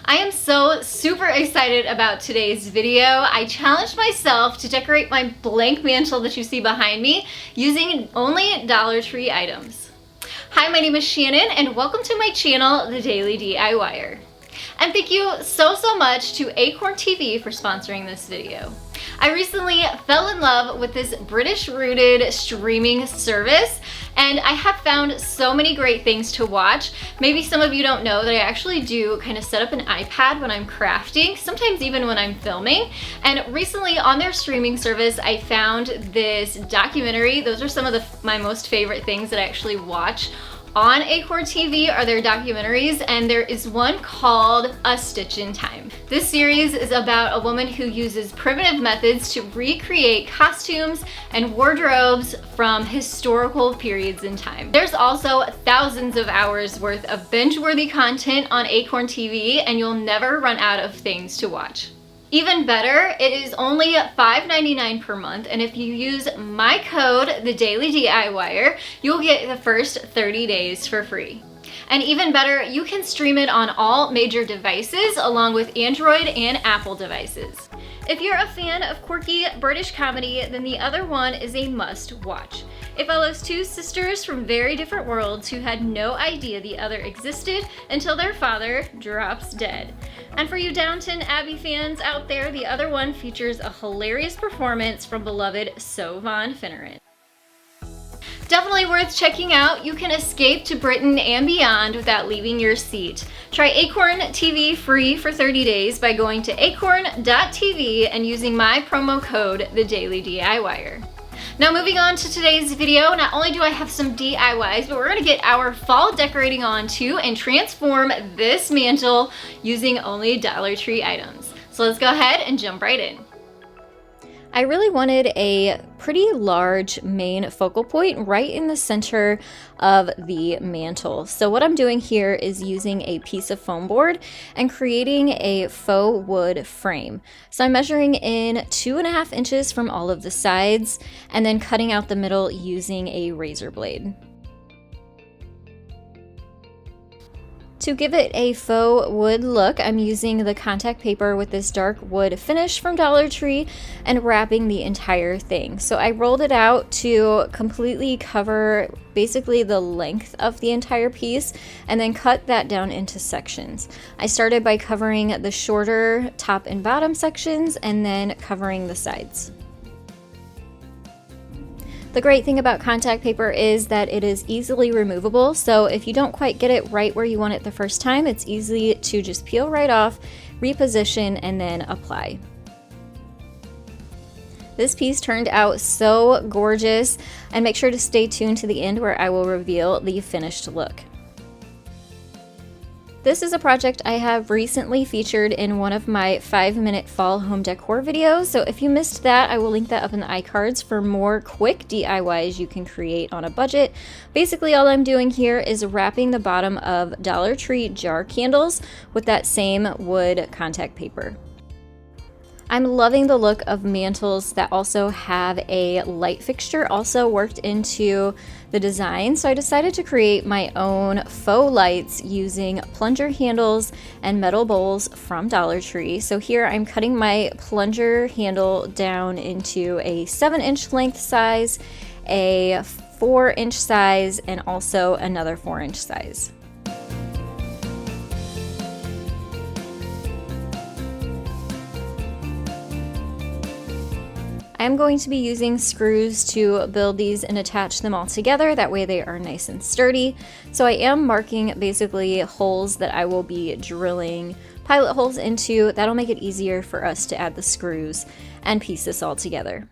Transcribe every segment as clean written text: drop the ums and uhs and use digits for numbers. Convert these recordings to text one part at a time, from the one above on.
I am so super excited about today's video. I challenged myself to decorate my blank mantle that you see behind me using only Dollar Tree items. Hi, my name is Shannon and welcome to my channel, The Daily DIYer. And thank you so much to Acorn TV for sponsoring this video. I recently fell in love with this British-rooted streaming service, and I have found so many great things to watch. Maybe some of you don't know that I actually do kind of set up an iPad when I'm crafting, sometimes even when I'm filming. And recently on their streaming service, I found this documentary. Those are some of my most favorite things that I actually watch on Acorn TV are their documentaries, and there is one called A Stitch in Time. This series is about a woman who uses primitive methods to recreate costumes and wardrobes from historical periods in time. There's also thousands of hours worth of binge-worthy content on Acorn TV, and you'll never run out of things to watch. Even better, it is only $5.99 per month, and if you use my code, TheDailyDIYer, you'll get the first 30 days for free. And even better, you can stream it on all major devices along with Android and Apple devices. If you're a fan of quirky British comedy, then the other one is a must-watch. It follows two sisters from very different worlds who had no idea the other existed until their father drops dead. And for you Downton Abbey fans out there, the other one features a hilarious performance from beloved Siobhan Finneran. Definitely worth checking out. You can escape to Britain and beyond without leaving your seat. Try Acorn TV free for 30 days by going to acorn.tv and using my promo code, TheDailyDIYer. Now moving on to today's video, not only do I have some DIYs, but we're gonna get our fall decorating on too and transform this mantle using only Dollar Tree items. So let's go ahead and jump right in. I really wanted a pretty large main focal point right in the center of the mantle. So what I'm doing here is using a piece of foam board and creating a faux wood frame. So I'm measuring in 2.5 inches from all of the sides and then cutting out the middle using a razor blade. To give it a faux wood look, I'm using the contact paper with this dark wood finish from Dollar Tree and wrapping the entire thing. So I rolled it out to completely cover basically the length of the entire piece and then cut that down into sections. I started by covering the shorter top and bottom sections and then covering the sides. The great thing about contact paper is that it is easily removable, so if you don't quite get it right where you want it the first time, it's easy to just peel right off, reposition, and then apply. This piece turned out so gorgeous, and make sure to stay tuned to the end where I will reveal the finished look. This is a project I have recently featured in one of my 5-minute fall home decor videos, so if you missed that, I will link that up in the iCards for more quick DIYs you can create on a budget. Basically, all I'm doing here is wrapping the bottom of Dollar Tree jar candles with that same wood contact paper. I'm loving the look of mantles that also have a light fixture also worked into the design, so I decided to create my own faux lights using plunger handles and metal bowls from Dollar Tree. So here I'm cutting my plunger handle down into a 7-inch length size, a 4-inch size, and also another 4-inch size. I'm going to be using screws to build these and attach them all together. That way they are nice and sturdy. So I am marking basically holes that I will be drilling pilot holes into. That'll make it easier for us to add the screws and piece this all together.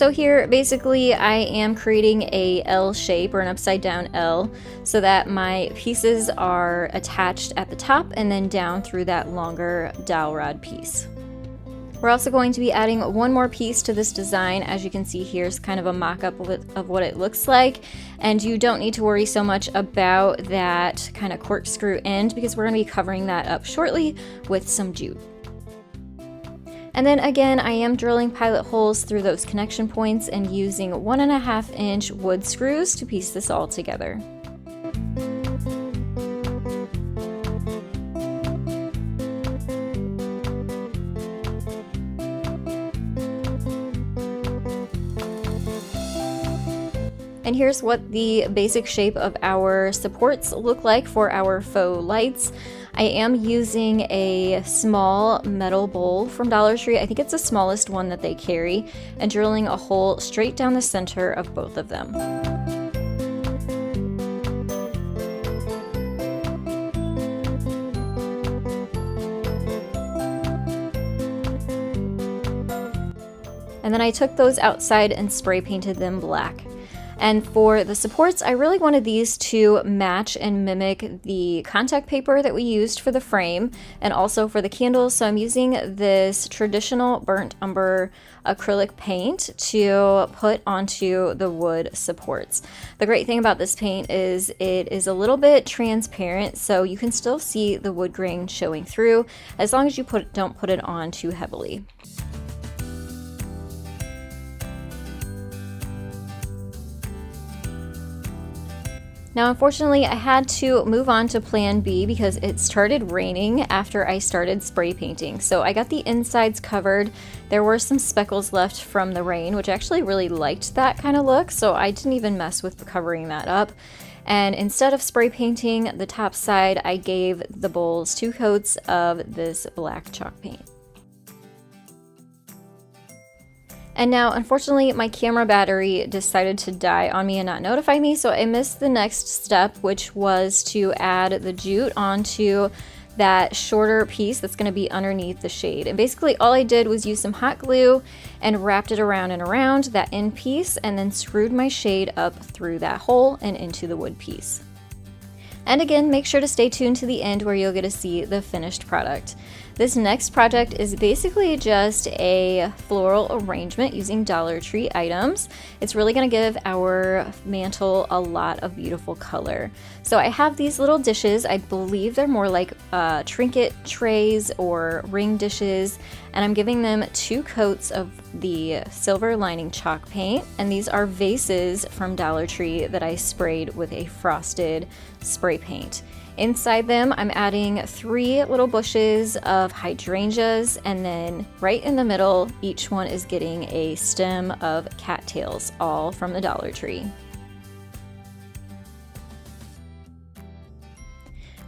So here, basically, I am creating a L shape or an upside down L so that my pieces are attached at the top and then down through that longer dowel rod piece. We're also going to be adding one more piece to this design. As you can see, here's kind of a mock-up of what it looks like. And you don't need to worry so much about that kind of corkscrew end because we're going to be covering that up shortly with some jute. And then again, I am drilling pilot holes through those connection points and using 1.5-inch wood screws to piece this all together. And here's what the basic shape of our supports look like for our faux lights. I am using a small metal bowl from Dollar Tree. I think it's the smallest one that they carry, and drilling a hole straight down the center of both of them. And then I took those outside and spray painted them black. And for the supports, I really wanted these to match and mimic the contact paper that we used for the frame and also for the candles. So I'm using this traditional burnt umber acrylic paint to put onto the wood supports. The great thing about this paint is it is a little bit transparent, so you can still see the wood grain showing through as long as you don't put it on too heavily. Now, unfortunately, I had to move on to plan B because it started raining after I started spray painting. So I got the insides covered. There were some speckles left from the rain, which I actually really liked that kind of look. So I didn't even mess with covering that up. And instead of spray painting the top side, I gave the bowls 2 coats of this black chalk paint. And now, unfortunately, my camera battery decided to die on me and not notify me, so I missed the next step, which was to add the jute onto that shorter piece that's going to be underneath the shade. And basically all I did was use some hot glue and wrapped it around and around that end piece and then screwed my shade up through that hole and into the wood piece. And again, make sure to stay tuned to the end where you'll get to see the finished product. This next project is basically just a floral arrangement using Dollar Tree items. It's really going to give our mantle a lot of beautiful color. So I have these little dishes. I believe they're more like trinket trays or ring dishes, and I'm giving them 2 coats of the silver lining chalk paint. And these are vases from Dollar Tree that I sprayed with a frosted spray paint. Inside them, I'm adding 3 little bushes of hydrangeas, and then right in the middle, each one is getting a stem of cattails, all from the Dollar Tree.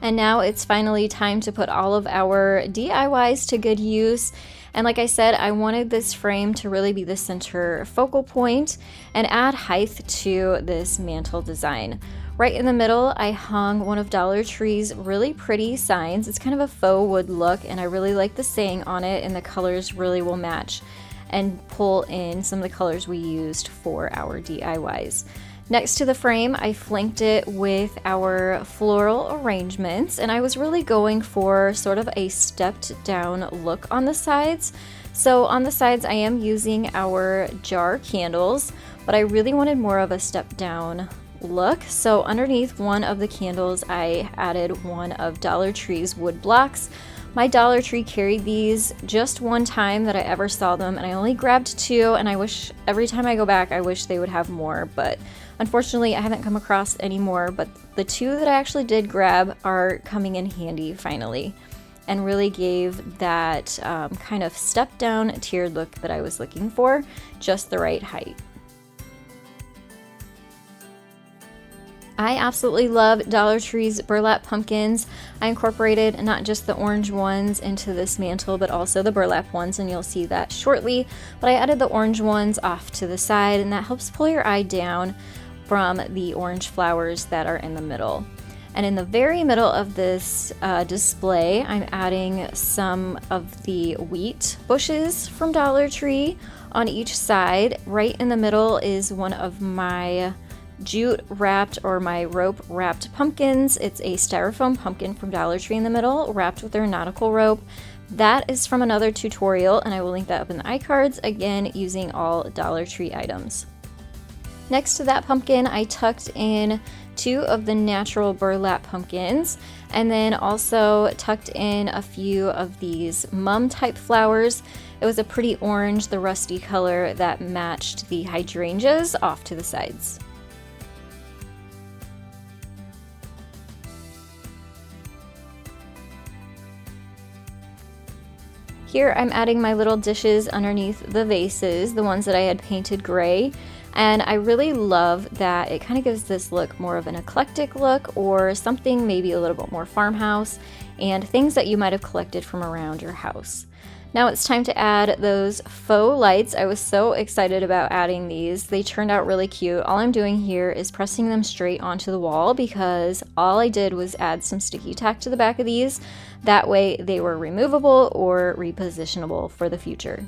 And now it's finally time to put all of our DIYs to good use. And like I said, I wanted this frame to really be the center focal point and add height to this mantle design. Right in the middle, I hung one of Dollar Tree's really pretty signs. It's kind of a faux wood look, and I really like the saying on it, and the colors really will match and pull in some of the colors we used for our DIYs. Next to the frame, I flanked it with our floral arrangements, and I was really going for sort of a stepped down look on the sides. So on the sides, I am using our jar candles, but I really wanted more of a step down look. So underneath one of the candles, I added one of Dollar Tree's wood blocks. My Dollar Tree carried these just one time that I ever saw them, and I only grabbed 2, and I wish every time I go back I wish they would have more, but unfortunately I haven't come across any more. But the 2 that I actually did grab are coming in handy finally, and really gave that kind of step down tiered look that I was looking for, just the right height. I absolutely love Dollar Tree's burlap pumpkins. I incorporated not just the orange ones into this mantle, but also the burlap ones, and you'll see that shortly. But I added the orange ones off to the side, and that helps pull your eye down from the orange flowers that are in the middle. And in the very middle of this display, I'm adding some of the wheat bushes from Dollar Tree on each side. Right in the middle is one of my jute wrapped or my rope wrapped pumpkins. It's a styrofoam pumpkin from Dollar Tree in the middle, wrapped with their nautical rope. That is from another tutorial, and I will link that up in the iCards, again using all Dollar Tree items. Next to that pumpkin, I tucked in 2 of the natural burlap pumpkins, and then also tucked in a few of these mum type flowers. It was a pretty orange, the rusty color that matched the hydrangeas off to the sides. Here I'm adding my little dishes underneath the vases, the ones that I had painted gray. And I really love that it kind of gives this look more of an eclectic look, or something maybe a little bit more farmhouse, and things that you might have collected from around your house. Now it's time to add those faux lights. I was so excited about adding these. They turned out really cute. All I'm doing here is pressing them straight onto the wall because all I did was add some sticky tack to the back of these. That way they were removable or repositionable for the future.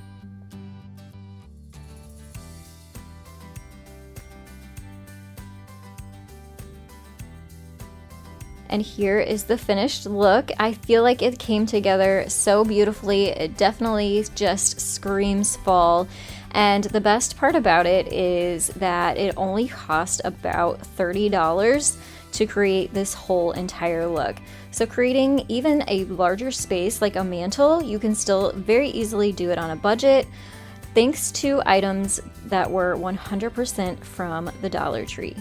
And here is the finished look. I feel like it came together so beautifully. It definitely just screams fall. And the best part about it is that it only cost about $30 to create this whole entire look. So creating even a larger space like a mantle, you can still very easily do it on a budget, thanks to items that were 100% from the Dollar Tree.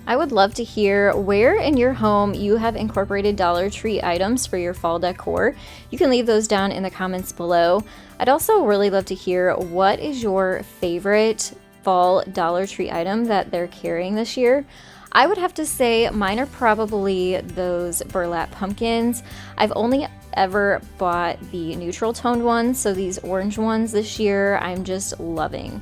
I would love to hear where in your home you have incorporated Dollar Tree items for your fall decor. You can leave those down in the comments below. I'd also really love to hear what is your favorite fall Dollar Tree item that they're carrying this year. I would have to say mine are probably those burlap pumpkins. I've only ever bought the neutral toned ones, so these orange ones this year I'm just loving.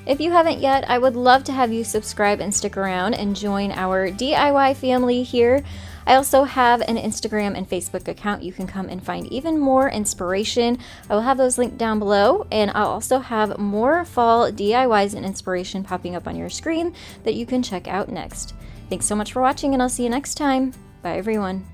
If you haven't yet, I would love to have you subscribe and stick around and join our DIY family here. I also have an Instagram and Facebook account. You can come and find even more inspiration. I will have those linked down below, and I'll also have more fall DIYs and inspiration popping up on your screen that you can check out next. Thanks so much for watching, and I'll see you next time. Bye everyone.